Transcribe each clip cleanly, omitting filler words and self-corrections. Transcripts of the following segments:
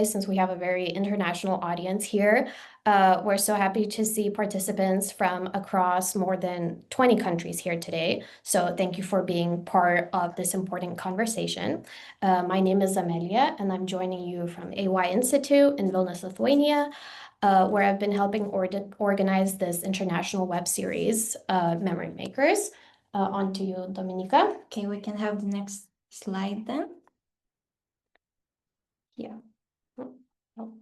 since we have a very international audience here. We're so happy to see participants from across more than 20 countries here today. So thank you for being part of this important conversation. My name is Amelia, and I'm joining you from AY Institute in Vilnius, Lithuania, where I've been helping organize this international web series, Memory Makers. On to you, Dominika. Okay, we can have the next slide then. Yeah. Oh.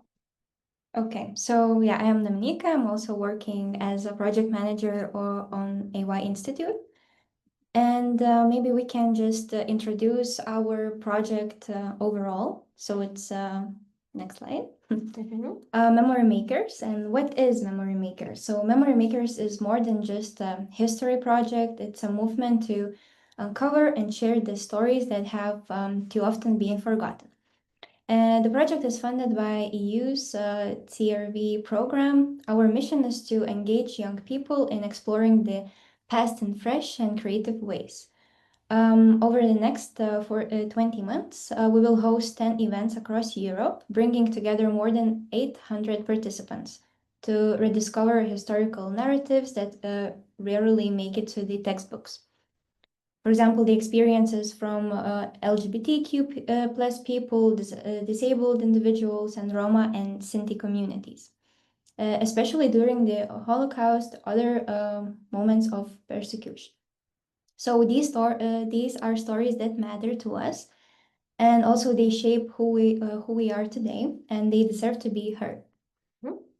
Okay, so yeah, I am Dominika. I'm also working as a project manager on AY Institute. And maybe we can just introduce our project overall. So it's next slide. Memory Makers. And what is Memory Makers? So Memory Makers is more than just a history project. It's a movement to uncover and share the stories that have too often been forgotten. The project is funded by EU's TRV program. Our mission is to engage young people in exploring the past in fresh and creative ways. Over the next 20 months, we will host 10 events across Europe, bringing together more than 800 participants to rediscover historical narratives that rarely make it to the textbooks. For example, the experiences from LGBTQ plus people, disabled individuals, and Roma and Sinti communities, especially during the Holocaust, other moments of persecution. So these are stories that matter to us, and also they shape who we are today, and they deserve to be heard.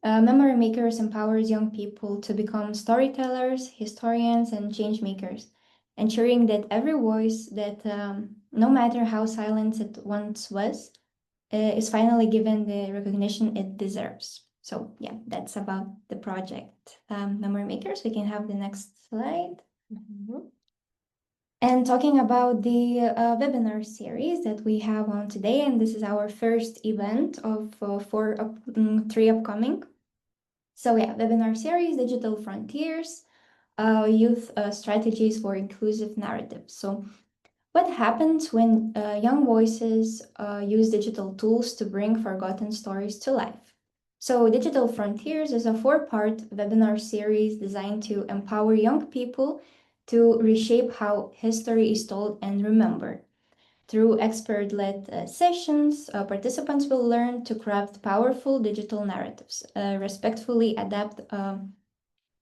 Memory Makers empowers young people to become storytellers, historians, and change makers, ensuring that every voice that, no matter how silent it once was, is finally given the recognition it deserves. So yeah, that's about the project Memory Makers. We can have the next slide. And talking about the webinar series that we have on today, and this is our first event of three upcoming. So yeah, webinar series, Digital Frontiers, Youth Strategies for Inclusive Narratives. So what happens when young voices use digital tools to bring forgotten stories to life? So Digital Frontiers is a 4-part webinar series designed to empower young people to reshape how history is told and remembered. Through expert-led sessions, participants will learn to craft powerful digital narratives, respectfully adapt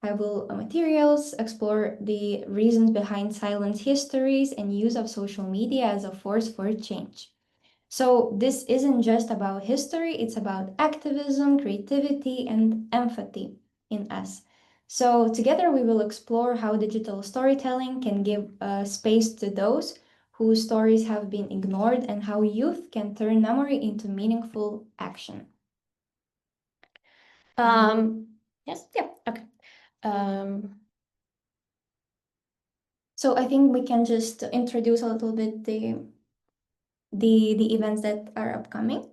archival materials, explore the reasons behind silent histories, and use of social media as a force for change. So this isn't just about history, it's about activism, creativity, and empathy in us. So together we will explore how digital storytelling can give space to those whose stories have been ignored and how youth can turn memory into meaningful action. Yes, yeah, okay. So I think we can just introduce a little bit the events that are upcoming.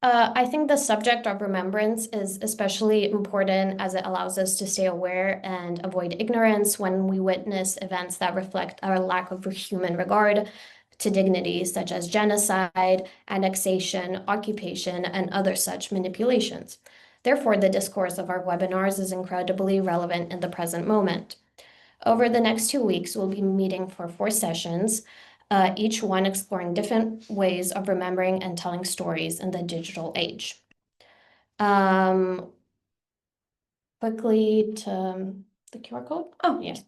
I think the subject of remembrance is especially important as it allows us to stay aware and avoid ignorance when we witness events that reflect our lack of human regard to dignity, such as genocide, annexation, occupation, and other such manipulations. Therefore, the discourse of our webinars is incredibly relevant in the present moment. Over the next 2 weeks, we'll be meeting for 4 sessions, each one exploring different ways of remembering and telling stories in the digital age. Quickly to the QR code. Oh, yes.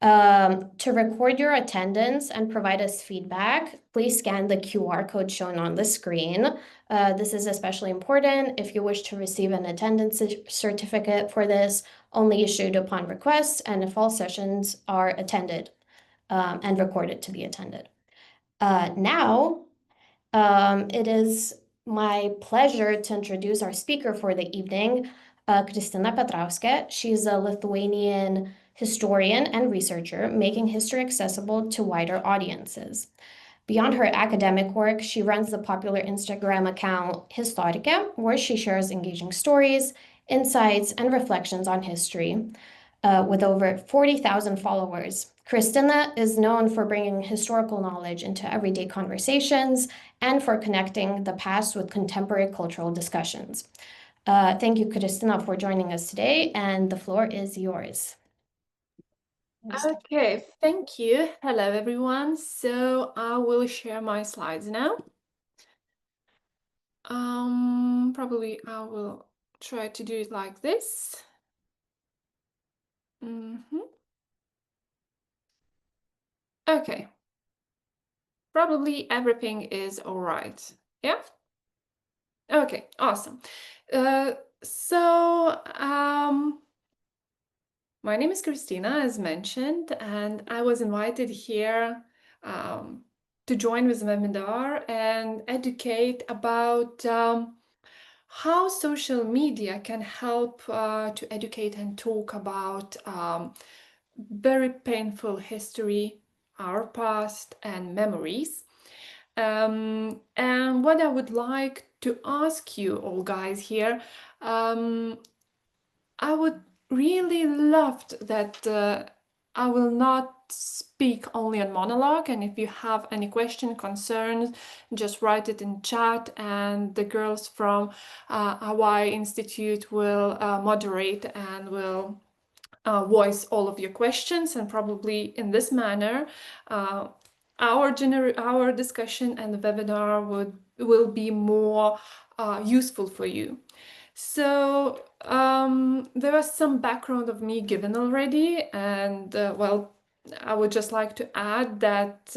To record your attendance and provide us feedback, please scan the QR code shown on the screen. This is especially important if you wish to receive an attendance certificate for this, only issued upon request, and if all sessions are attended and recorded to be attended. Now, it is my pleasure to introduce our speaker for the evening, Kristina Petrauskė. She's a Lithuanian historian and researcher, making history accessible to wider audiences. Beyond her academic work, she runs the popular Instagram account Historica, where she shares engaging stories, insights, and reflections on history. With over 40,000 followers, Christina is known for bringing historical knowledge into everyday conversations and for connecting the past with contemporary cultural discussions. Thank you, Christina, for joining us today, and the floor is yours. Okay, thank you. Hello, everyone. So I will share my slides now. Probably I will try to do it like this. Okay. Probably everything is all right. Yeah? Okay, awesome. My name is Christina, as mentioned, and I was invited here to join with Memidar and educate about how social media can help to educate and talk about very painful history, our past, and memories. And what I would like to ask you all guys here, I would really loved that I will not speak only on monologue, and if you have any question, concerns, just write it in chat, and the girls from Hawaii Institute will moderate and will voice all of your questions, and probably in this manner our discussion and the webinar will be more useful for you. So there was some background of me given already, and well, I would just like to add that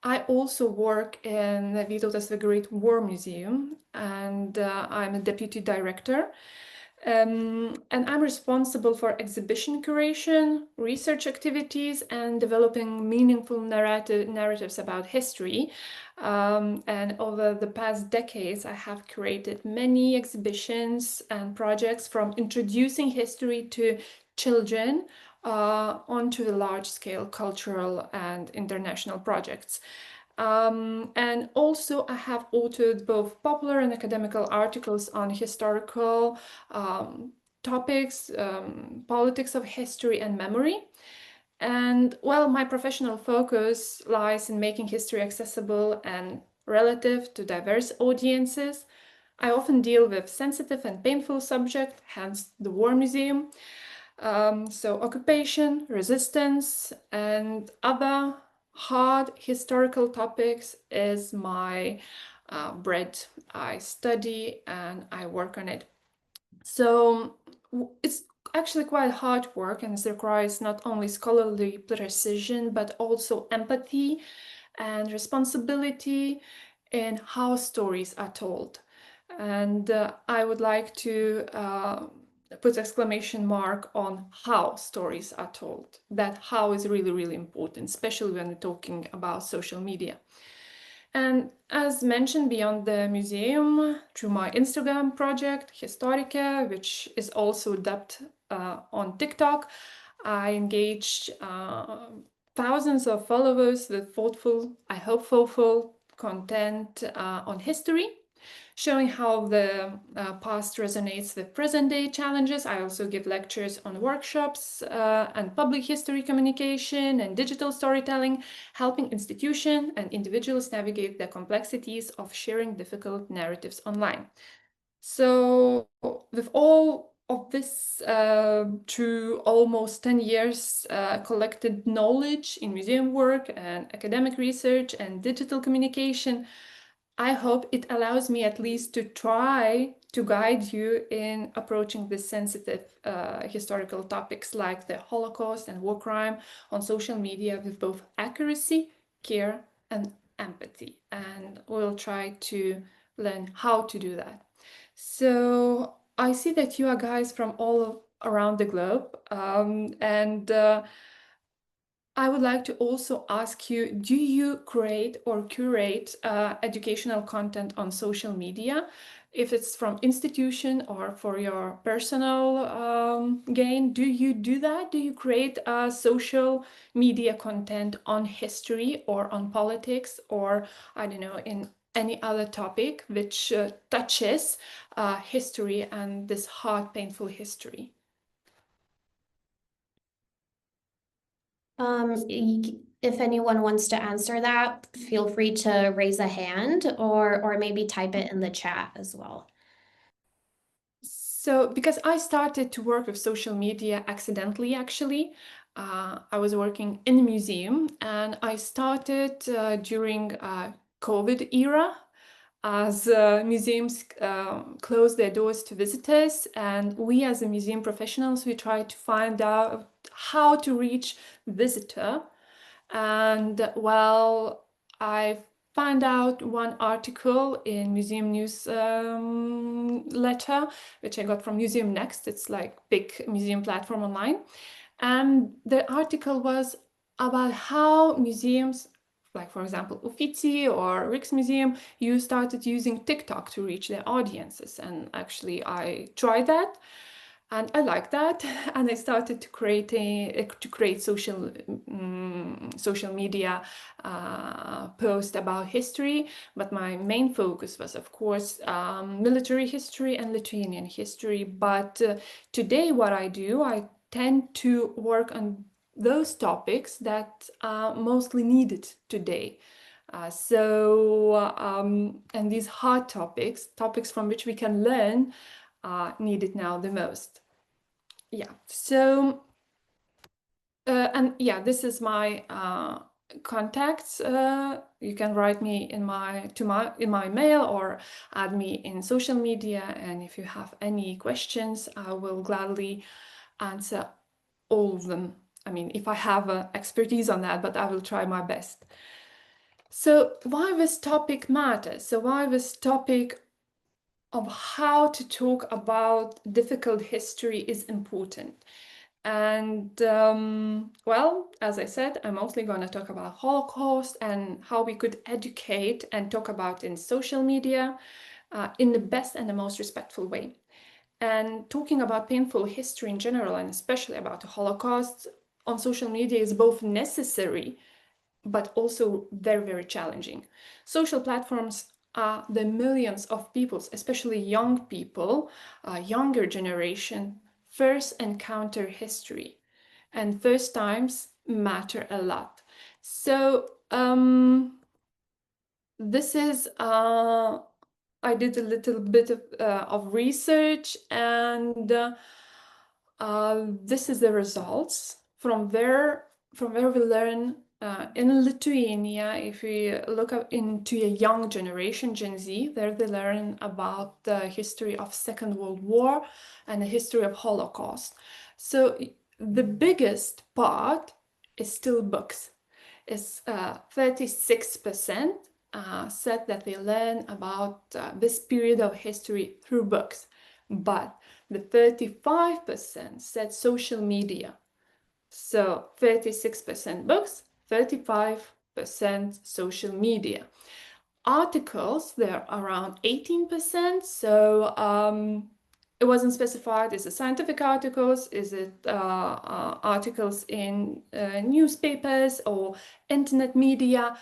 I also work in the Vytautas the Great War Museum, and I'm a deputy director. And I'm responsible for exhibition curation, research activities, and developing meaningful narratives about history. And over the past decades, I have created many exhibitions and projects, from introducing history to children onto large-scale cultural and international projects. And also I have authored both popular and academical articles on historical topics, politics of history and memory. And well, my professional focus lies in making history accessible and relative to diverse audiences. I often deal with sensitive and painful subjects, hence the War Museum. So occupation, resistance, and other hard historical topics is my bread. I study and I work on it. So it's actually quite hard work, and it requires not only scholarly precision, but also empathy and responsibility in how stories are told. And I would like to put exclamation mark on how stories are told. That how is really, really important, especially when we're talking about social media. And as mentioned, beyond the museum, through my Instagram project, Historica, which is also dubbed on TikTok, I engaged thousands of followers with thoughtful, I hope thoughtful, content on history, showing how the past resonates with present-day challenges. I also give lectures on workshops and public history communication and digital storytelling, helping institutions and individuals navigate the complexities of sharing difficult narratives online. So with all of this, through almost 10 years collected knowledge in museum work and academic research and digital communication, I hope it allows me at least to try to guide you in approaching this sensitive historical topics like the Holocaust and war crime on social media with both accuracy, care, and empathy. And we'll try to learn how to do that. So I see that you are guys from all around the globe, and I would like to also ask you, do you create or curate educational content on social media? If it's from institution or for your personal gain, do you do that? Do you create social media content on history or on politics, or I don't know, in any other topic which touches history and this hard, painful history? If anyone wants to answer that, feel free to raise a hand or maybe type it in the chat as well. So, because I started to work with social media accidentally, actually, I was working in a museum, and I started during COVID era, as museums closed their doors to visitors, and we as a museum professionals, we tried to find out how to reach visitor. And well, I found out one article in Museum News letter, which I got from Museum Next. It's like big museum platform online. And the article was about how museums, like for example, Uffizi or Rijksmuseum, you started using TikTok to reach their audiences. And actually, I tried that. And I like that, and I started to create social media post about history. But my main focus was, of course, military history and Lithuanian history. But today, what I do, I tend to work on those topics that are mostly needed today. And these hard topics from which we can learn, needed now the most. Yeah. So, and yeah, this is my contacts. You can write me in my mail or add me in social media. And if you have any questions, I will gladly answer all of them. I mean, if I have expertise on that, but I will try my best. So why this topic matters? So why this topic of how to talk about difficult history is important. And well, as I said, I'm mostly going to talk about Holocaust and how we could educate and talk about in social media in the best and the most respectful way. And talking about painful history in general, and especially about the Holocaust on social media, is both necessary but also very, very challenging. Social platforms are the millions of people, especially young people, younger generation, first encounter history. And first times matter a lot. So this is, I did a little bit of research, and this is the results from where we learn in Lithuania. If we look up into a young generation, Gen Z, there they learn about the history of Second World War and the history of Holocaust. So the biggest part is still books. It's 36% said that they learn about this period of history through books, but the 35% said social media. So 36% books, 35% social media. Articles, they're around 18%. So it wasn't specified. Is it scientific articles? Is it articles in newspapers or internet media?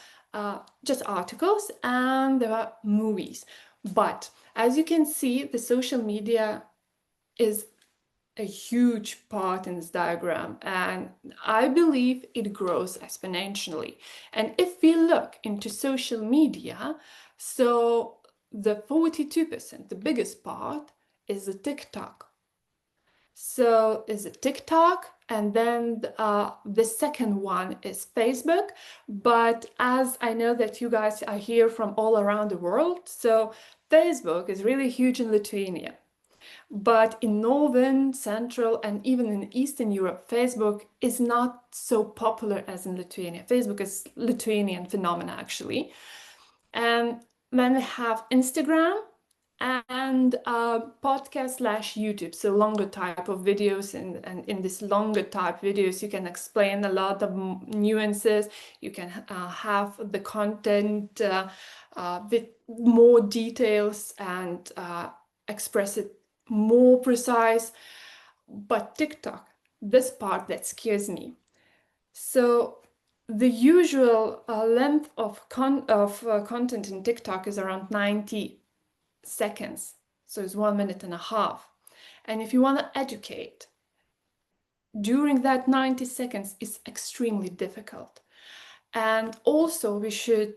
Just articles, and there are movies. But as you can see, the social media is a huge part in this diagram, and I believe it grows exponentially. And if we look into social media, so the 42%, the biggest part, is the TikTok. So is it TikTok, and then the second one is Facebook. But as I know that you guys are here from all around the world, so Facebook is really huge in Lithuania. But in Northern, Central, and even in Eastern Europe, Facebook is not so popular as in Lithuania. Facebook is Lithuanian phenomenon, actually. And then we have Instagram and podcast / YouTube, so longer type of videos. And in this longer type videos, you can explain a lot of nuances. You can have the content with more details and express it more precise. But TikTok, this part that scares me. So the usual length of content in TikTok is around 90 seconds. So it's 1.5 minutes. And if you want to educate, during that 90 seconds is extremely difficult. And also we should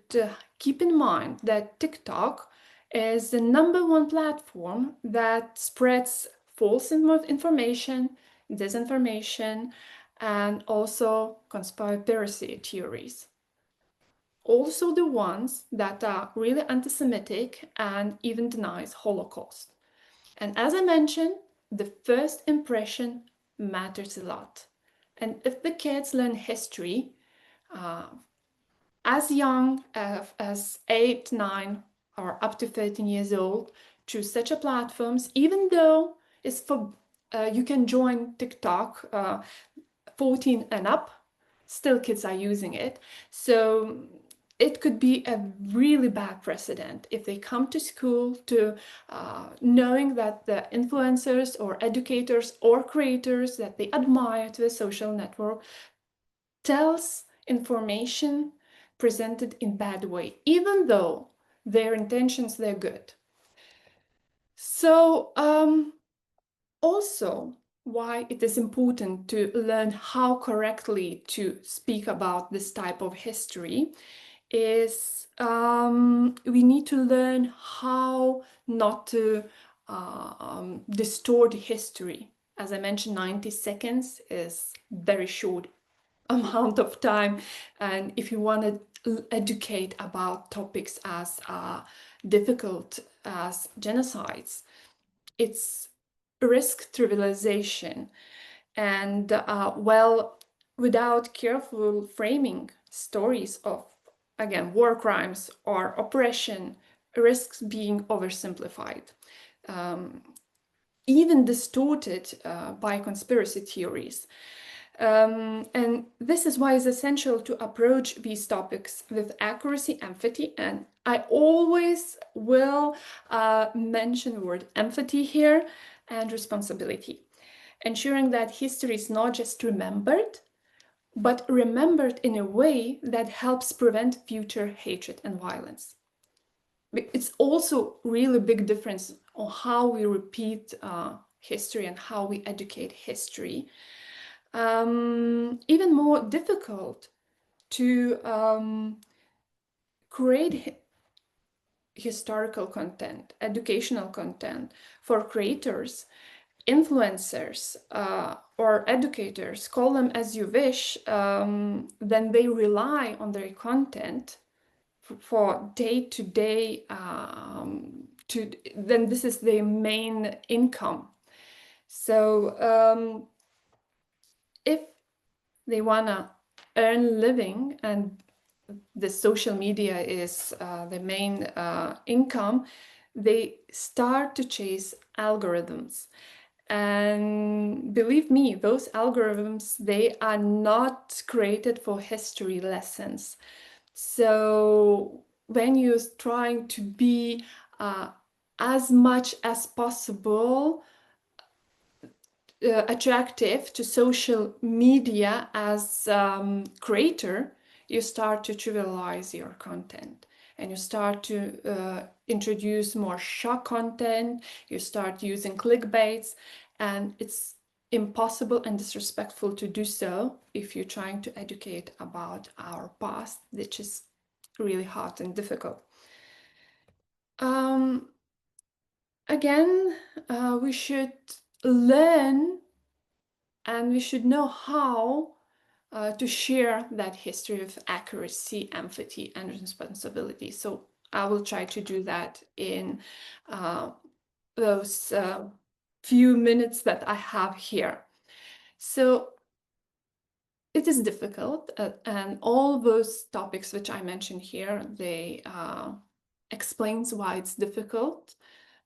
keep in mind that TikTok is the #1 platform that spreads false information, disinformation, and also conspiracy theories. Also the ones that are really anti-Semitic and even denies Holocaust. And as I mentioned, the first impression matters a lot. And if the kids learn history as young as 8, 9, or up to 13 years old through such a platforms, even though it's for you can join TikTok 14 and up, still kids are using it. So it could be a really bad precedent if they come to school to knowing that the influencers or educators or creators that they admire to the social network tells information presented in bad way, even though their intentions, they're good. So also why it is important to learn how correctly to speak about this type of history is we need to learn how not to distort history. As I mentioned, 90 seconds is very short amount of time, and if you want to educate about topics as difficult as genocides, it's risk trivialization, and well, without careful framing stories of, again, war crimes or oppression, risks being oversimplified, even distorted by conspiracy theories. And this is why it's essential to approach these topics with accuracy, empathy, and I always will mention the word empathy here, and responsibility, ensuring that history is not just remembered, but remembered in a way that helps prevent future hatred and violence. It's also really big difference on how we repeat history and how we educate history. Even more difficult to create historical content, educational content for creators, influencers, or educators, call them as you wish, then they rely on their content for day-to-day, then this is their main income. So if they wanna earn living and the social media is the main income, they start to chase algorithms. And believe me, those algorithms, they are not created for history lessons. So when you're trying to be as much as possible attractive to social media as creator, you start to trivialize your content, and you start to introduce more shock content, you start using clickbaits, and it's impossible and disrespectful to do so if you're trying to educate about our past, which is really hard and difficult. Again, we should learn and we should know how to share that history of accuracy, empathy, and responsibility. So I will try to do that in those few minutes that I have here. So it is difficult, and all those topics which I mentioned here, they explains why it's difficult,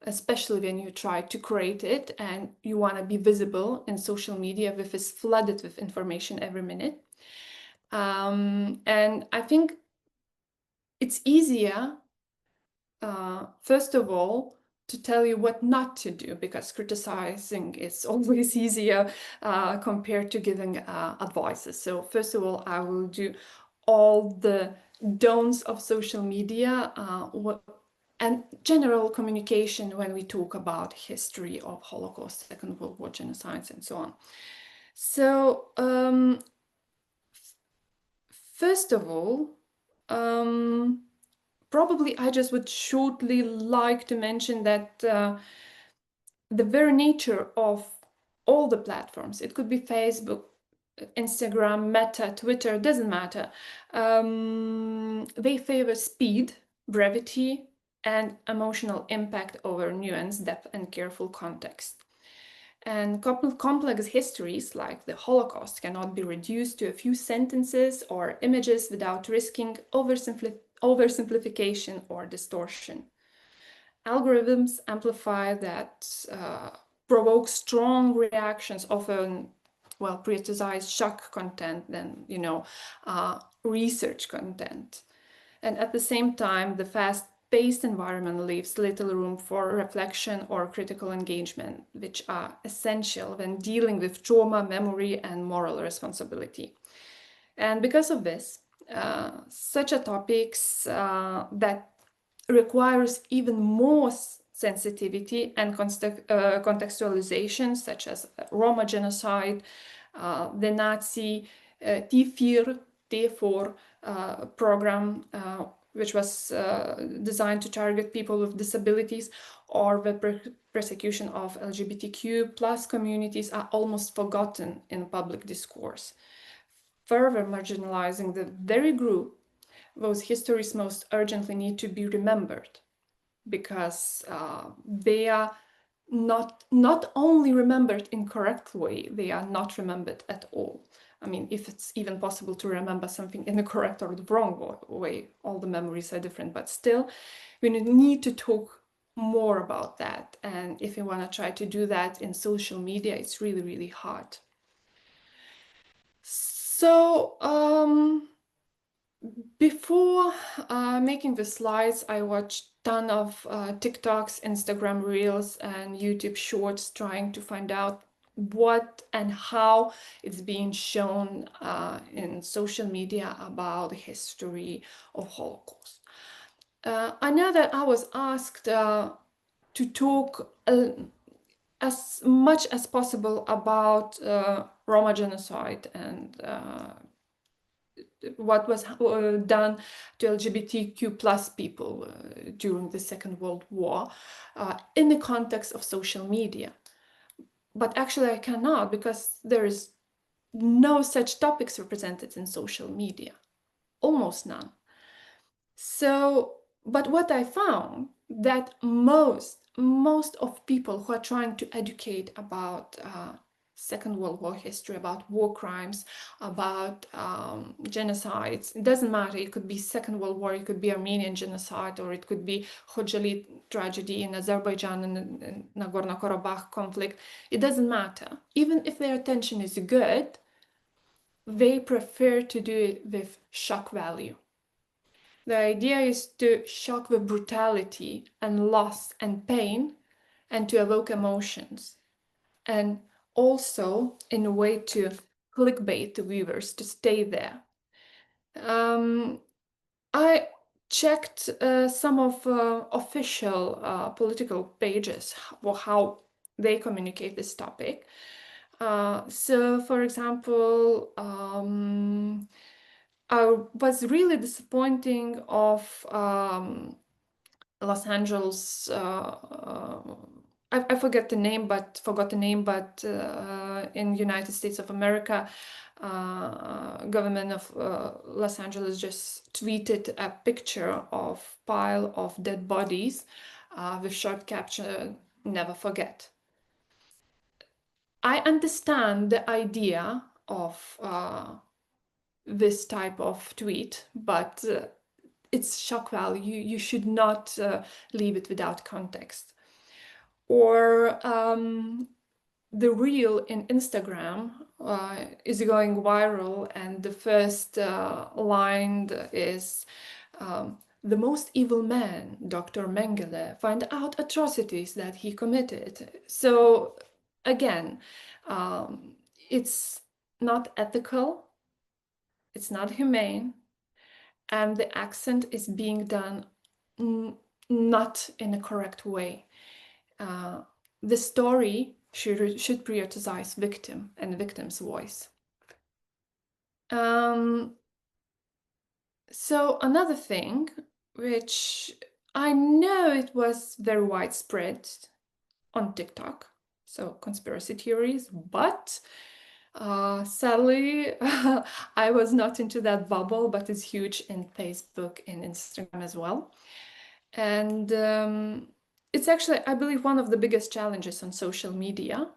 especially when you try to create it and you want to be visible in social media, which is flooded with information every minute. And I think it's easier, first of all, to tell you what not to do, because criticizing is always easier compared to giving advices. So first of all, I will do all the don'ts of social media, and general communication when we talk about history of Holocaust, Second World War, genocides, and so on. So, first of all, probably I just would shortly like to mention that the very nature of all the platforms, it could be Facebook, Instagram, Meta, Twitter, doesn't matter. They favor speed, brevity, and emotional impact over nuance, depth, and careful context. And complex histories like the Holocaust cannot be reduced to a few sentences or images without risking oversimplification or distortion. Algorithms amplify that, provoke strong reactions, often, well, prioritize shock content than, research content. And at the same time, the fast-paced environment leaves little room for reflection or critical engagement, which are essential when dealing with trauma, memory, and moral responsibility. And because of this, such a topics that requires even more sensitivity and contextualization, such as Roma genocide, the Nazi T4 program, which was designed to target people with disabilities, or the persecution of LGBTQ plus communities, are almost forgotten in public discourse, further marginalizing the very group those histories most urgently need to be remembered, because they are not only remembered in correct way, they are not remembered at all. I mean, if it's even possible to remember something in the correct or the wrong way, all the memories are different, but still, we need to talk more about that. And if you want to try to do that in social media, it's really, really hard. So, before making the slides, I watched a ton of TikToks, Instagram Reels, and YouTube Shorts, trying to find out what and how it's being shown in social media about the history of Holocaust. I know that I was asked to talk as much as possible about Roma genocide and what was done to LGBTQ plus people during the Second World War in the context of social media. But actually I cannot, because there is no such topics represented in social media, almost none. So, but what I found, that most of people who are trying to educate about Second World War history, about war crimes, about genocides, it doesn't matter, it could be Second World War, it could be Armenian genocide, or it could be Khojaly tragedy in Azerbaijan and Nagorno-Karabakh conflict, it doesn't matter. Even if their attention is good, they prefer to do it with shock value. The idea is to shock with brutality and loss and pain, and to evoke emotions, and also in a way to clickbait the viewers to stay there. I checked some of official political pages, how they communicate this topic. So, for example, I was really disappointing of Los Angeles. I forgot the name, but in United States of America, government of Los Angeles just tweeted a picture of pile of dead bodies with short caption, "Never forget." I understand the idea of this type of tweet, but it's shock value. You should not leave it without context. Or the reel in Instagram is going viral, and the first line is the most evil man, Dr. Mengele, find out atrocities that he committed. So again, it's not ethical, it's not humane, and the accent is being done not in a correct way. the story should prioritize victim and victim's voice. So another thing, which I know it was very widespread on TikTok, so conspiracy theories, but sadly, I was not into that bubble, but it's huge in Facebook and Instagram as well. And it's actually, I believe, one of the biggest challenges on social media,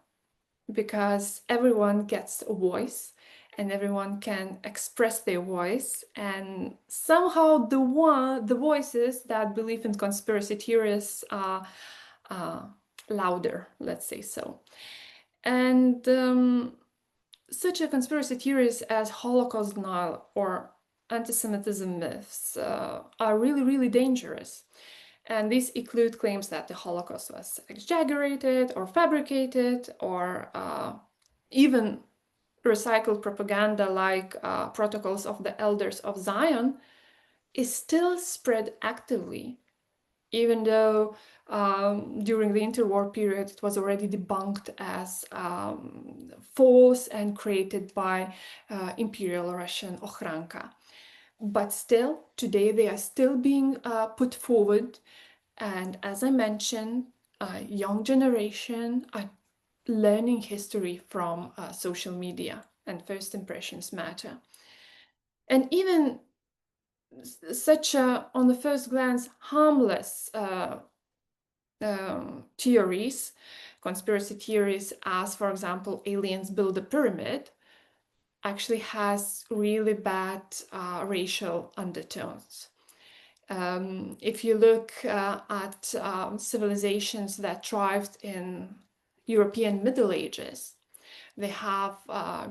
because everyone gets a voice and everyone can express their voice, and somehow the voices that believe in conspiracy theories are louder, let's say so. And such a conspiracy theories as Holocaust denial or anti-Semitism myths are really, really dangerous. And these include claims that the Holocaust was exaggerated or fabricated, or even recycled propaganda like Protocols of the Elders of Zion is still spread actively, even though during the interwar period it was already debunked as false and created by Imperial Russian Ochranka. But still, today they are still being put forward. And as I mentioned, young generation are learning history from social media, and first impressions matter. And even such a, on the first glance, harmless theories, conspiracy theories, as for example, aliens build a pyramid, actually has really bad racial undertones. If you look at civilizations that thrived in European Middle Ages, they have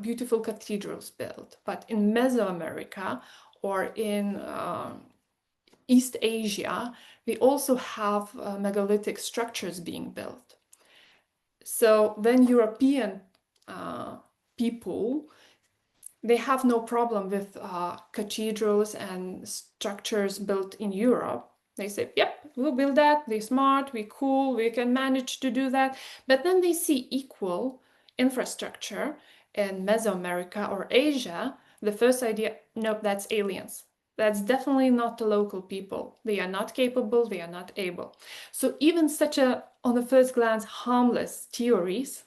beautiful cathedrals built, but in Mesoamerica or in East Asia, we also have megalithic structures being built. So then European people, they have no problem with cathedrals and structures built in Europe. They say, yep, we'll build that, we're smart, we're cool, we can manage to do that. But then they see equal infrastructure in Mesoamerica or Asia. The first idea, nope, that's aliens. That's definitely not the local people. They are not capable, they are not able. So even such a, on the first glance, harmless theories,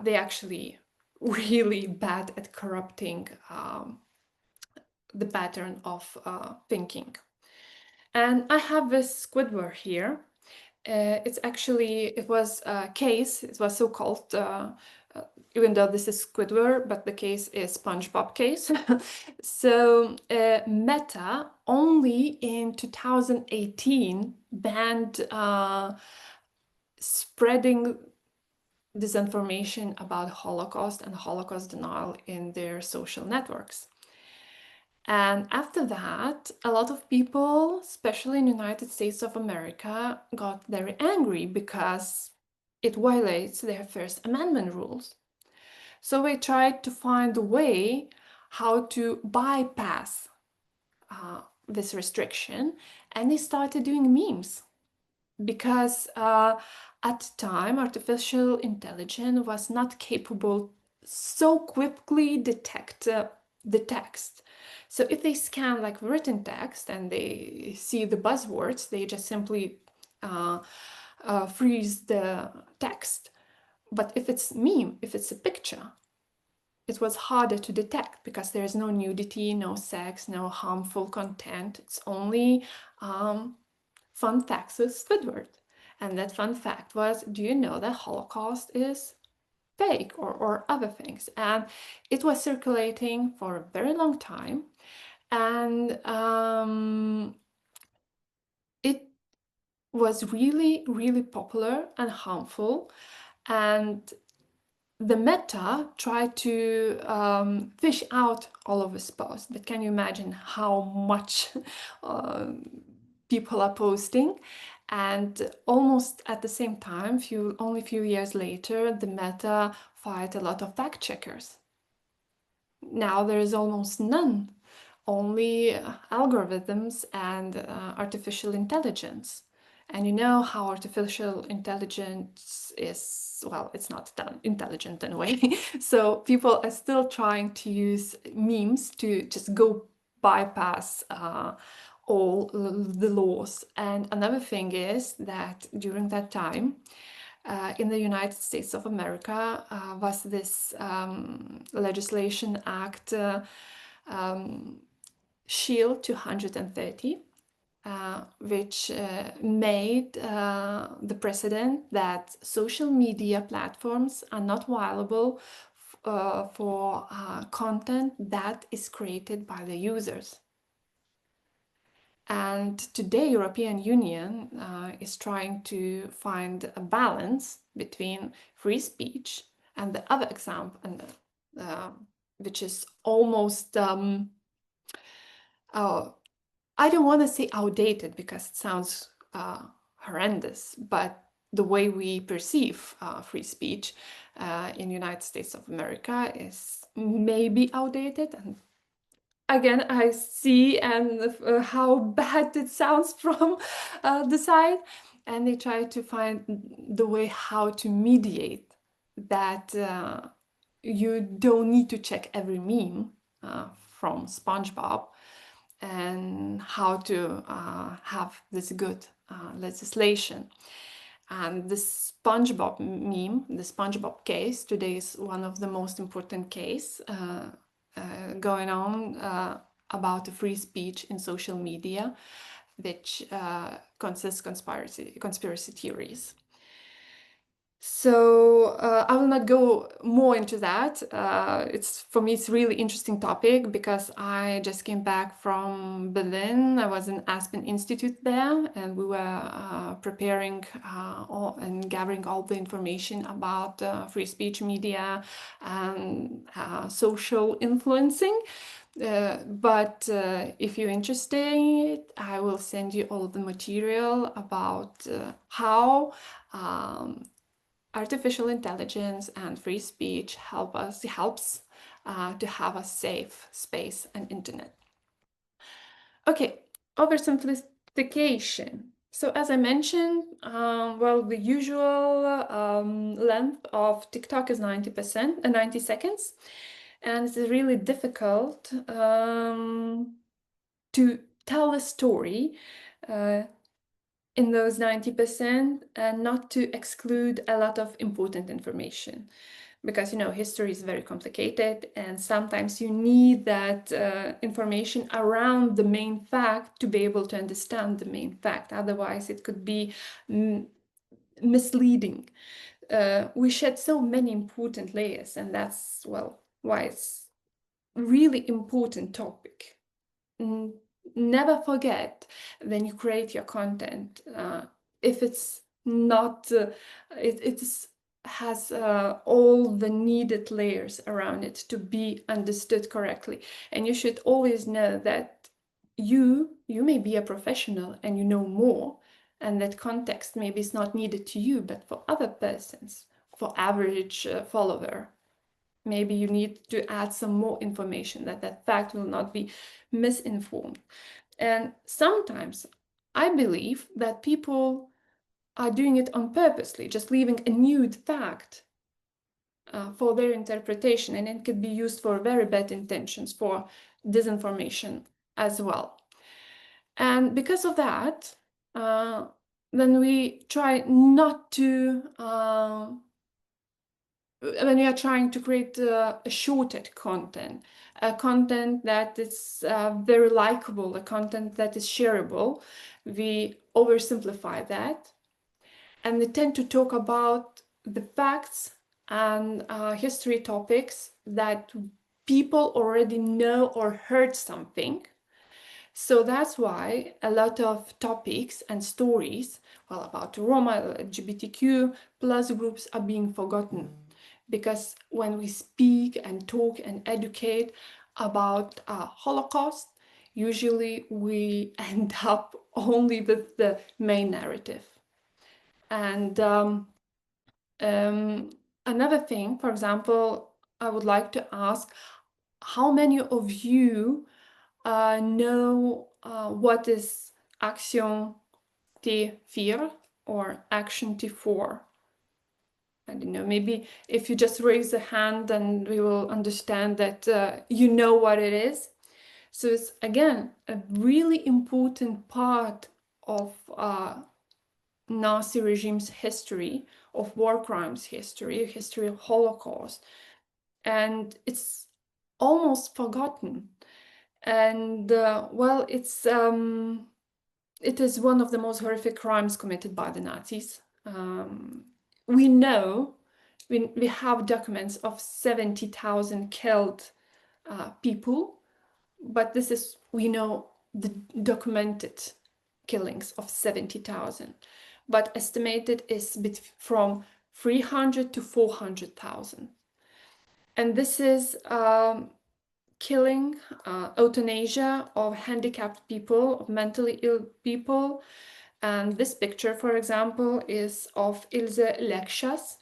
they actually really bad at corrupting the pattern of thinking. And I have this Squidward here. It's actually, it was a case, it was so-called, even though this is Squidward, but the case is SpongeBob case. So Meta only in 2018 banned spreading disinformation about Holocaust and Holocaust denial in their social networks. And after that, a lot of people, especially in the United States of America, got very angry because it violates their First Amendment rules. So they tried to find a way how to bypass this restriction, and they started doing memes. Because at the time, artificial intelligence was not capable so quickly detect the text. So if they scan like written text and they see the buzzwords, they just simply freeze the text. But if it's meme, if it's a picture, it was harder to detect because there is no nudity, no sex, no harmful content. It's only fun facts with Squidward. And that fun fact was, do you know that Holocaust is fake or other things? And it was circulating for a very long time. And it was really, really popular and harmful. And the Meta tried to fish out all of his posts. But can you imagine how much people are posting? And almost at the same time, only a few years later, the Meta fired a lot of fact checkers. Now there is almost none, only algorithms and artificial intelligence. And you know how artificial intelligence is, well, it's not that intelligent in a way. So people are still trying to use memes to just go bypass all the laws. And another thing is that during that time, in the United States of America, was this legislation act, Shield 230, which made the precedent that social media platforms are not viable for content that is created by the users. And today, European Union is trying to find a balance between free speech and the other example, which is almost I don't want to say outdated because it sounds horrendous, but the way we perceive free speech in United States of America is maybe outdated. And again, I see and how bad it sounds from the side, and they try to find the way how to mediate that you don't need to check every meme from SpongeBob, and how to have this good legislation. And the SpongeBob meme, the SpongeBob case, today is one of the most important case going on about the free speech in social media, which consists conspiracy theories. So I will not go more into that. For me, it's really interesting topic because I just came back from Berlin. I was in Aspen Institute there, and we were preparing and gathering all the information about free speech media and social influencing. But if you're interested, I will send you all the material about how artificial intelligence and free speech helps to have a safe space and internet. Okay, oversimplification. So as I mentioned, well, the usual length of TikTok is 90 seconds, and it's really difficult to tell a story in those 90% and not to exclude a lot of important information, because history is very complicated, and sometimes you need that information around the main fact to be able to understand the main fact. Otherwise it could be misleading. We shed so many important layers, and that's, well, why it's really important topic. Never forget when you create your content, if it's not, it has all the needed layers around it to be understood correctly. And you should always know that you may be a professional and you know more, and that context maybe is not needed to you, but for other persons, for average follower, maybe you need to add some more information that fact will not be misinformed. And sometimes I believe that people are doing it on purposely, just leaving a nude fact for their interpretation, and it could be used for very bad intentions, for disinformation as well. And because of that, when we try not to when we are trying to create a shorted content, a content that is very likable, a content that is shareable, we oversimplify that, and we tend to talk about the facts and history topics that people already know or heard something. So that's why a lot of topics and stories, well, about Roma, LGBTQ plus groups are being forgotten. Because when we speak and talk and educate about Holocaust, usually we end up only with the main narrative. And another thing, for example, I would like to ask, how many of you know what is Action T4 or action T4. I don't know, maybe if you just raise a hand, then we will understand that you know what it is. So it's, again, a really important part of Nazi regime's history, of war crimes history of Holocaust. And it's almost forgotten. And well, it is one of the most horrific crimes committed by the Nazis. We know, we have documents of 70,000 killed people, but this is, we know the documented killings of 70,000, but estimated is from 300 to 400,000. And this is killing, euthanasia of handicapped people, of mentally ill people. And this picture, for example, is of Ilse Lekshas.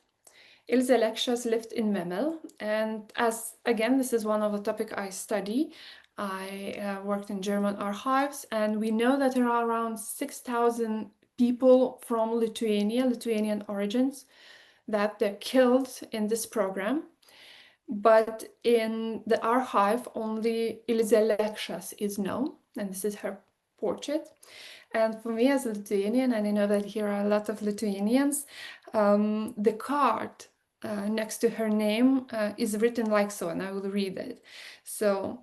Ilse Lekshas lived in Memel, and as, again, this is one of the topics I study. I worked in German archives, and we know that there are around 6,000 people from Lithuanian origins, that they're killed in this program. But in the archive, only Ilse Lekshas is known, and this is her portrait. And for me as a Lithuanian, and I know that here are a lot of Lithuanians, the card next to her name is written like so, and I will read it. So,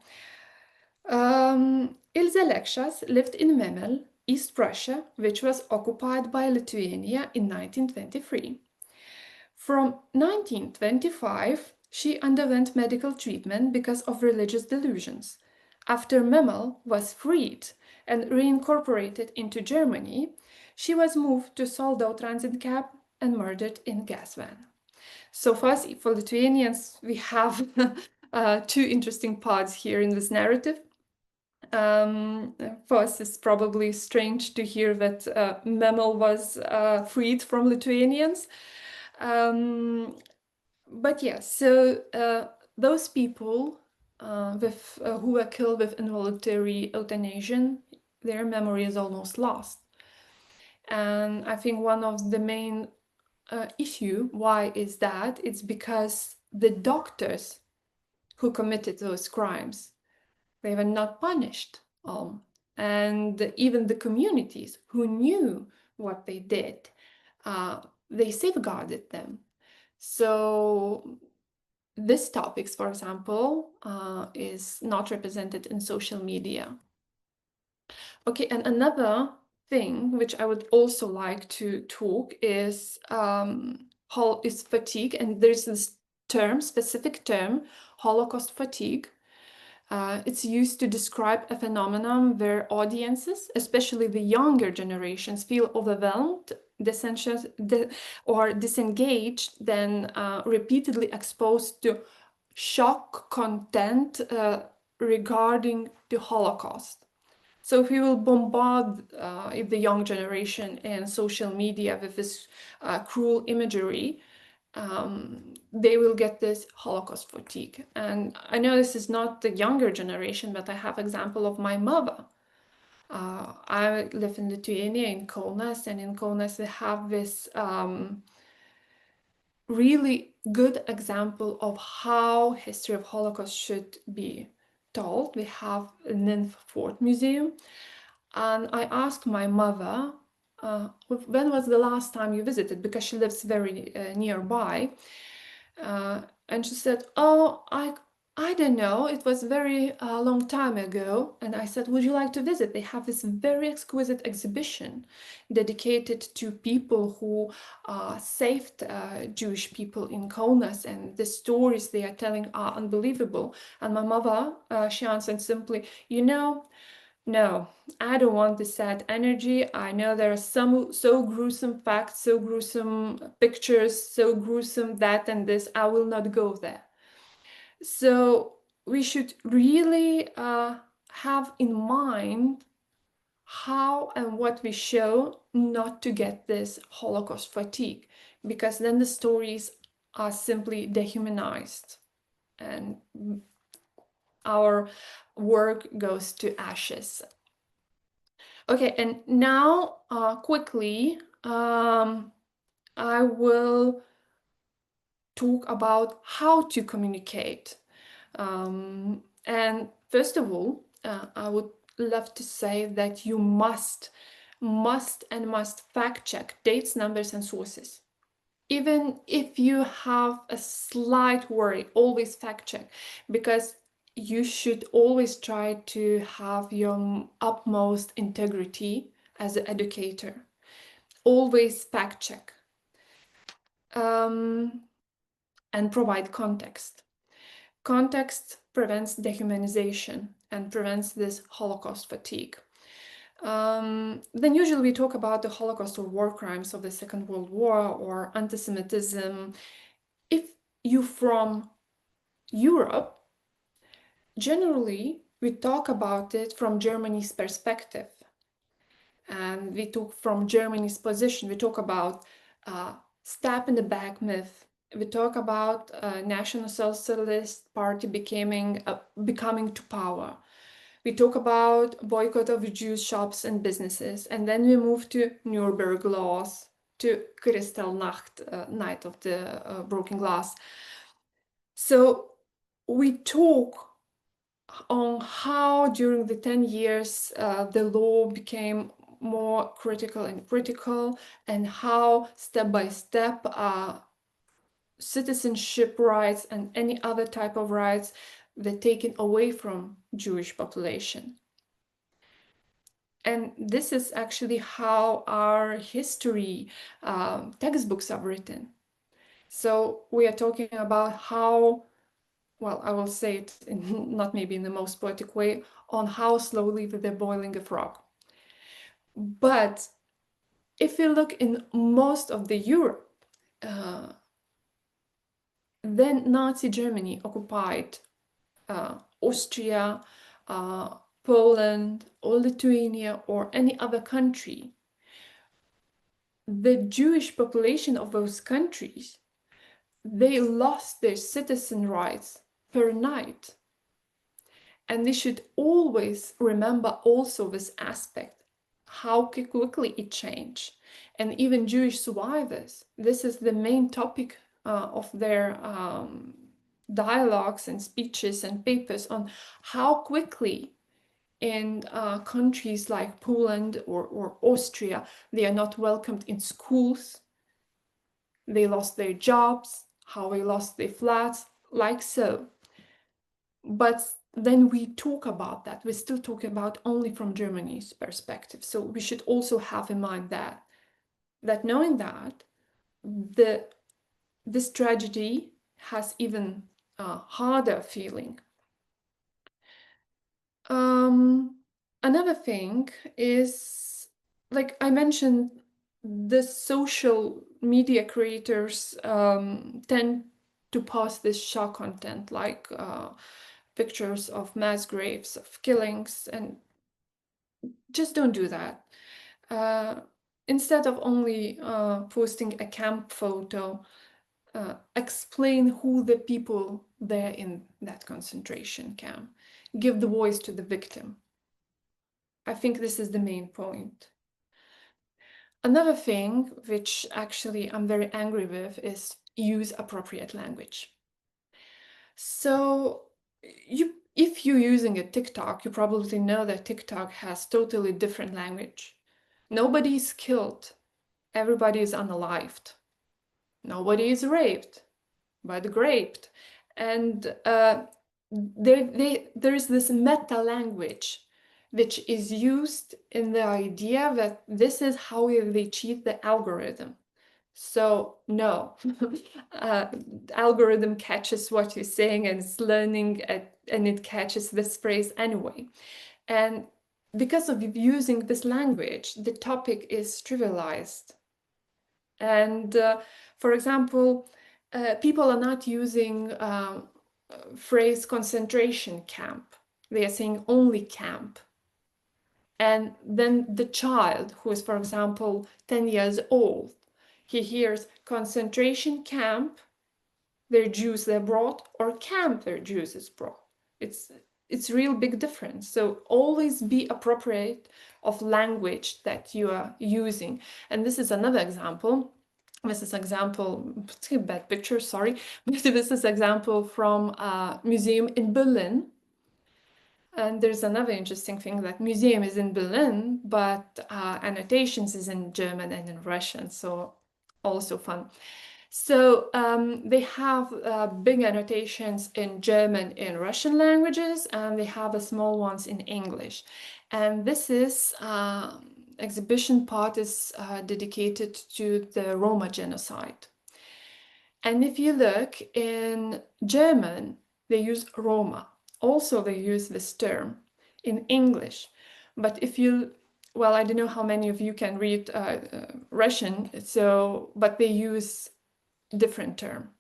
Ilse Lekshas lived in Memel, East Prussia, which was occupied by Lithuania in 1923. From 1925, she underwent medical treatment because of religious delusions. After Memel was freed and reincorporated into Germany, she was moved to Soldau transit camp and murdered in gas van. So for us, for Lithuanians, we have two interesting parts here in this narrative. For us, it's probably strange to hear that Memel was freed from Lithuanians. But yeah, so those people who were killed with involuntary euthanasia, their memory is almost lost. And I think one of the main issue, why is that? It's because the doctors who committed those crimes, they were not punished. And even the communities who knew what they did, they safeguarded them. So this topics, for example, is not represented in social media. Okay, and another thing which I would also like to talk is fatigue, and there's this term, specific term, Holocaust fatigue. It's used to describe a phenomenon where audiences, especially the younger generations, feel overwhelmed, or disengaged, then repeatedly exposed to shock content regarding the Holocaust. So if we will bombard if the young generation and social media with this cruel imagery, they will get this Holocaust fatigue. And I know this is not the younger generation, but I have example of my mother. I live in Lithuania, in Kaunas, and in Kaunas we have this really good example of how history of Holocaust should be told. We have a Ninth Fort Museum, and I asked my mother, when was the last time you visited? Because she lives very nearby. And she said, oh, I don't know, it was very long time ago. And I said, would you like to visit? They have this very exquisite exhibition dedicated to people who saved Jewish people in Kaunas, and the stories they are telling are unbelievable. And my mother, she answered simply, you know, no, I don't want the sad energy. I know there are some so gruesome facts, so gruesome pictures, so gruesome that and this. I will not go there. So we should really have in mind how and what we show, not to get this Holocaust fatigue, because then the stories are simply dehumanized and our work goes to ashes. Okay, and now quickly, I will talk about how to communicate. And first of all, I would love to say that you must fact check dates, numbers, and sources. Even if you have a slight worry, always fact check, because you should always try to have your utmost integrity as an educator. Always fact check. And provide context. Context prevents dehumanization and prevents this Holocaust fatigue. Then usually we talk about the Holocaust or war crimes of the Second World War or anti-Semitism. If you're from Europe, generally we talk about it from Germany's perspective. And we talk from Germany's position. We talk about stab in the back myth. We talk about National Socialist Party becoming to power. We talk about boycott of Jews shops and businesses, and then we move to Nuremberg laws, to Kristallnacht, night of the broken glass. So we talk on how during the 10 years the law became more critical, and how step by step citizenship rights and any other type of rights were taken away from Jewish population. And this is actually how our history textbooks are written. So we are talking about how, well, I will say it in, not maybe in the most poetic way, on how slowly they're boiling a frog. But if you look in most of the Europe, then Nazi Germany occupied Austria, Poland, or Lithuania, or any other country. The Jewish population of those countries, they lost their citizen rights per night. And we should always remember also this aspect, how quickly it changed. And even Jewish survivors, this is the main topic of their dialogues and speeches and papers on how quickly in countries like Poland or Austria, they are not welcomed in schools. They lost their jobs, how they lost their flats, like so. But then we talk about that. We're still talking about only from Germany's perspective. So we should also have in mind that knowing that this tragedy has even a harder feeling. Another thing is, like I mentioned, the social media creators tend to post this shock content, like pictures of mass graves, of killings, and just don't do that. Instead of only posting a camp photo, explain who the people there in that concentration camp. Give the voice to the victim. I think this is the main point. Another thing, which actually I'm very angry with, is use appropriate language. So if you're using a TikTok, you probably know that TikTok has totally different language. Nobody is killed. Everybody is unalived. Nobody is raped, but raped. And there is this meta language which is used in the idea that this is how they cheat the algorithm. So no, algorithm catches what you're saying and it's learning and it catches this phrase anyway. And because of using this language, the topic is trivialized. And for example, people are not using phrase concentration camp. They are saying only camp. And then the child who is, for example, 10 years old, he hears concentration camp, their Jews they're brought, or camp their Jews is brought. It's real big difference. So always be appropriate of language that you are using. And this is another example. This is example, it's a bad picture, sorry. But this is example from a museum in Berlin. And there's another interesting thing, that museum is in Berlin, but annotations is in German and in Russian, so also fun. So they have big annotations in German and Russian languages, and they have a small ones in English. And this is exhibition part is dedicated to the Roma genocide. And if you look in German, they use Roma. Also, they use this term in English. But if you, well, I don't know how many of you can read Russian, so, but they use different term.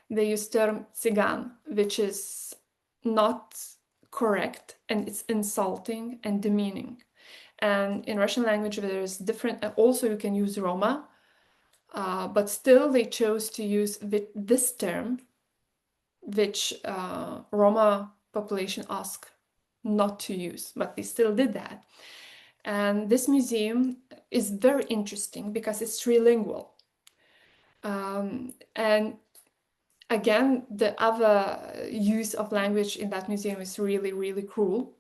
They use term Tsigan, which is not correct, and it's insulting and demeaning. And in Russian language, there's different, also you can use Roma, but still they chose to use this term, which Roma population asked not to use, but they still did that. And this museum is very interesting because it's trilingual. And again, the other use of language in that museum is really, really cruel.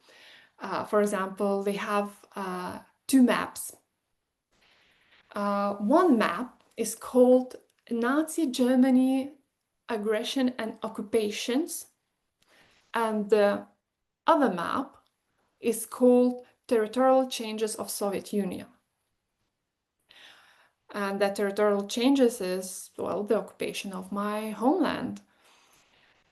For example, they have 2 maps. One map is called Nazi Germany Aggression and Occupations, and the other map is called Territorial Changes of Soviet Union. And that territorial changes is, well, the occupation of my homeland.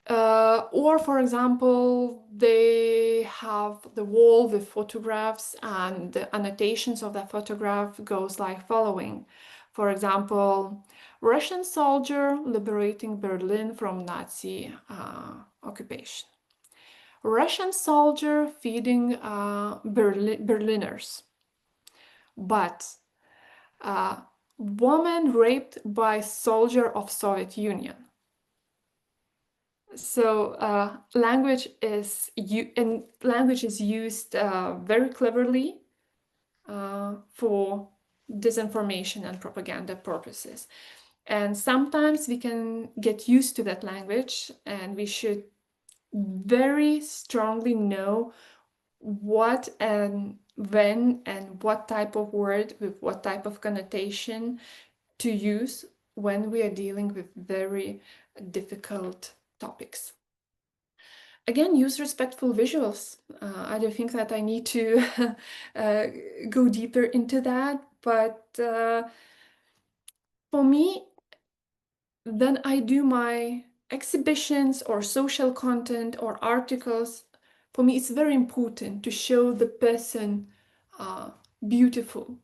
Or, for example, they have the wall with photographs, and the annotations of that photograph goes like following. For example, Russian soldier liberating Berlin from Nazi occupation. Russian soldier feeding Berliners. But woman raped by soldier of Soviet Union. So language is used very cleverly for disinformation and propaganda purposes. And sometimes we can get used to that language, and we should very strongly know what and when and what type of word with what type of connotation to use when we are dealing with very difficult topics. Again, use respectful visuals. I don't think that I need to go deeper into that, but for me, when I do my exhibitions or social content or articles, for me it's very important to show the person beautiful,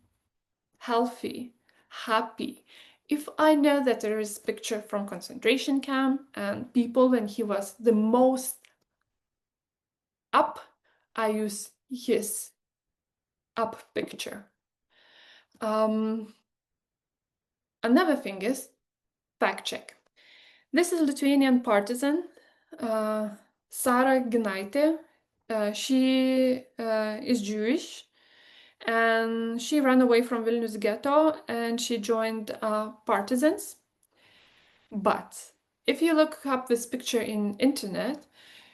healthy, happy. If I know that there is a picture from concentration camp and people when he was the most up, I use his up picture. Another thing is fact check. This is Lithuanian partisan, Sara Gnaitė. She is Jewish, and she ran away from Vilnius ghetto, and she joined partisans. But if you look up this picture in internet,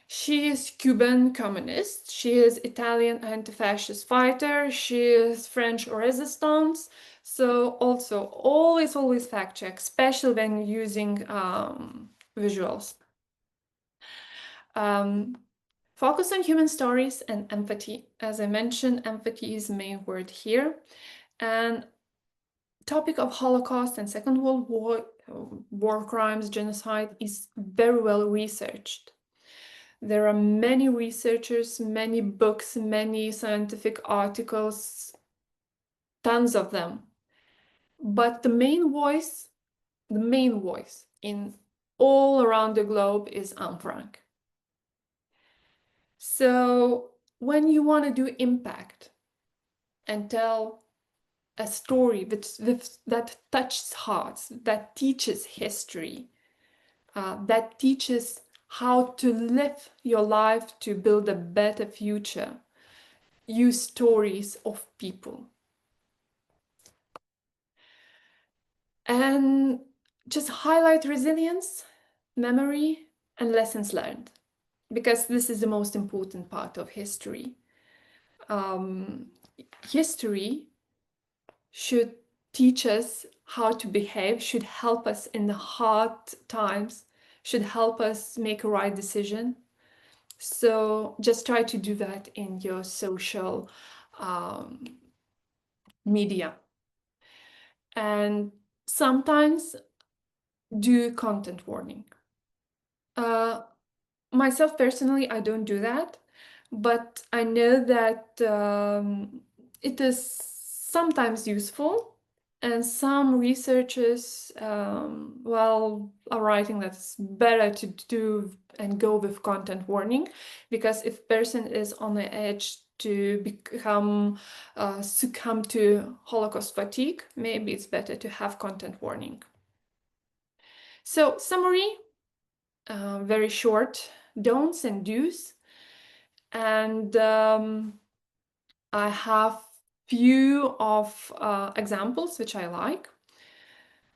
she is Cuban communist, she is Italian anti-fascist fighter, she is French resistance. So also always fact check, especially when using visuals. Focus on human stories and empathy. As I mentioned, empathy is the main word here. And topic of Holocaust and Second World War, war crimes, genocide is very well researched. There are many researchers, many books, many scientific articles, tons of them. But the main voice in all around the globe is Anne Frank. So when you want to do impact and tell a story that touches hearts, that teaches history, that teaches how to live your life to build a better future, use stories of people. And just highlight resilience, memory, and lessons learned, because this is the most important part of history. History should teach us how to behave, should help us in the hard times, should help us make a right decision. So just try to do that in your social media. And sometimes do content warning. Myself personally, I don't do that, but I know that it is sometimes useful, and some researchers, well, are writing that it's better to do and go with content warning, because if person is on the edge to become succumb to Holocaust fatigue, maybe it's better to have content warning. So summary, very short, don'ts and do's. And I have few of examples which I like.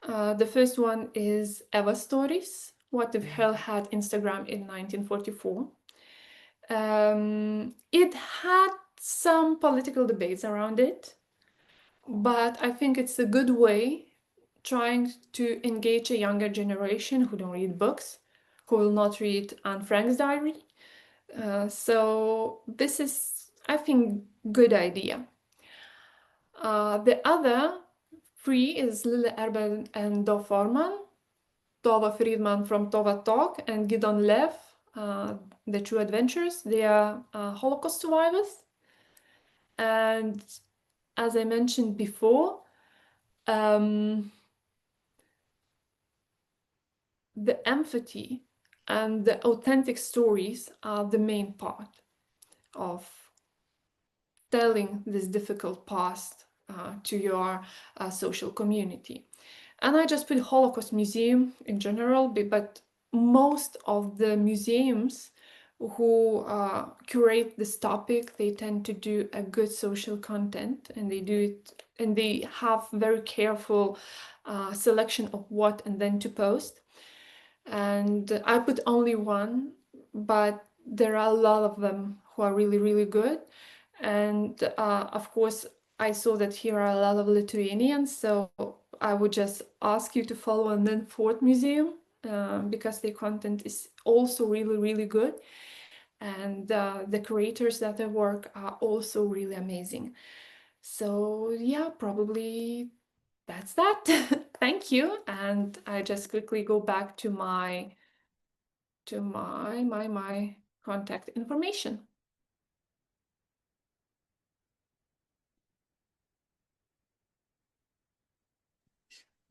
The first one is Eva Stories. What if hell had Instagram in 1944? It had some political debates around it, but I think it's a good way trying to engage a younger generation who don't read books, who will not read Anne Frank's diary. So this is, I think, good idea. The other three is Lille Erben and Do Forman, Tova Friedman from Tova Talk, and Gidon Lev, The True Adventures. They are Holocaust survivors. And as I mentioned before, the empathy and the authentic stories are the main part of telling this difficult past to your social community. And I just put Holocaust Museum in general, but most of the museums who curate this topic, they tend to do a good social content, and they do it, and they have very careful selection of what and then to post. And I put only one, but there are a lot of them who are really, really good. And of course, I saw that here are a lot of Lithuanians, so I would just ask you to follow and then Fort Museum, because their content is also really, really good. And the creators that they work are also really amazing. So yeah, probably that's that. Thank you. And I just quickly go back to my contact information.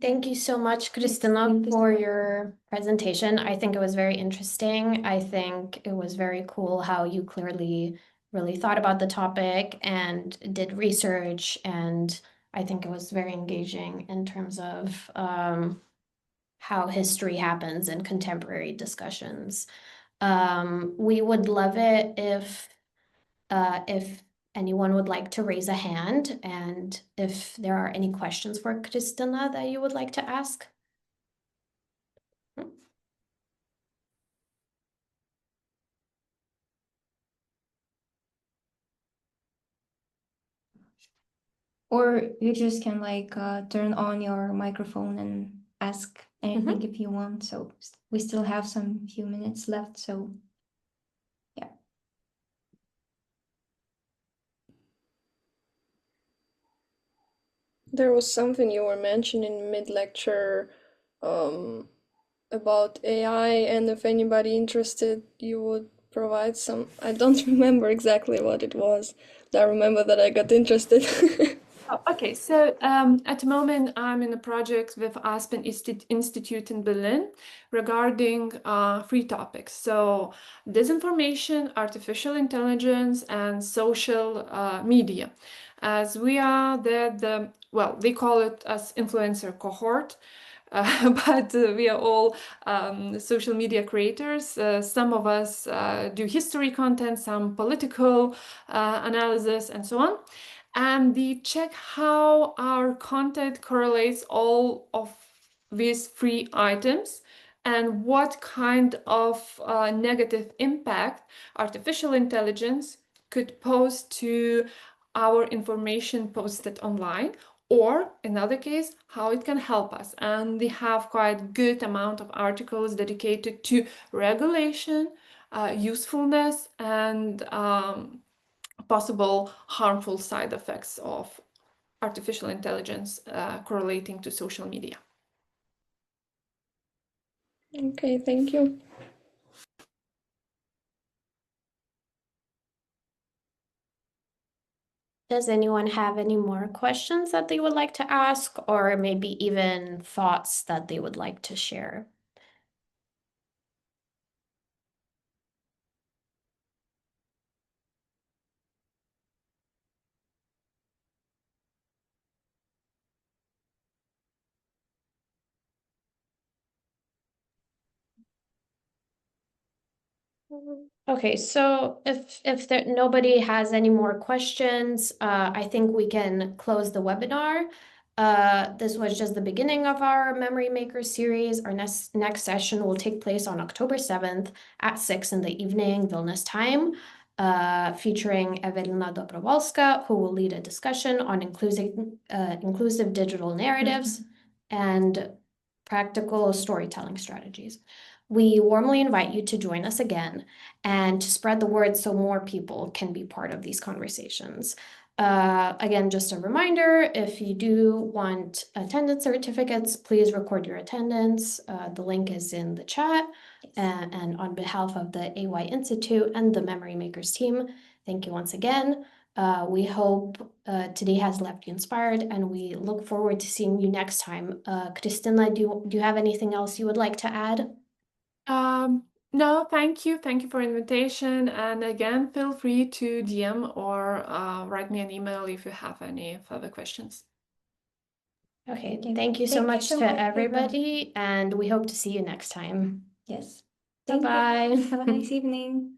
Thank you so much, Kristina, for your presentation. I think it was very interesting. I think it was very cool how you clearly really thought about the topic and did research, and I think it was very engaging in terms of how history happens in contemporary discussions. We would love it if anyone would like to raise a hand, and if there are any questions for Kristina that you would like to ask. Or you just can like turn on your microphone and ask anything if you want. So we still have some few minutes left. So yeah. There was something you were mentioning mid-lecture about AI, and if anybody interested, you would provide some. I don't remember exactly what it was. I remember that I got interested. Oh, okay, so at the moment I'm in a project with Aspen Institute in Berlin regarding 3 topics. So disinformation, artificial intelligence, and social media. As we are well, they call it as influencer cohort. but we are all social media creators. Some of us do history content, some political analysis, and so on. And we check how our content correlates all of these three items and what kind of negative impact artificial intelligence could pose to our information posted online, or another case, how it can help us. And we have quite good amount of articles dedicated to regulation, usefulness, and possible harmful side effects of artificial intelligence correlating to social media. Okay, thank you. Does anyone have any more questions that they would like to ask, or maybe even thoughts that they would like to share? Okay, so if there nobody has any more questions, I think we can close the webinar. This was just the beginning of our Memory Maker series. Our next session will take place on October 7th at 6 in the evening, Vilnius time, featuring Evelina Dobrovolska, who will lead a discussion on inclusive digital narratives and practical storytelling strategies. We warmly invite you to join us again and to spread the word so more people can be part of these conversations. Again, just a reminder, if you do want attendance certificates, please record your attendance. The link is in the chat. And on behalf of the AY Institute and the Memory Makers team, thank you once again. We hope today has left you inspired, and we look forward to seeing you next time. Kristina, do you have anything else you would like to add? No, thank you. Thank you for invitation. And again, feel free to DM or write me an email if you have any further questions. Okay, thank you so much to everybody, and we hope to see you next time. Yes. Bye-bye. Have a nice evening.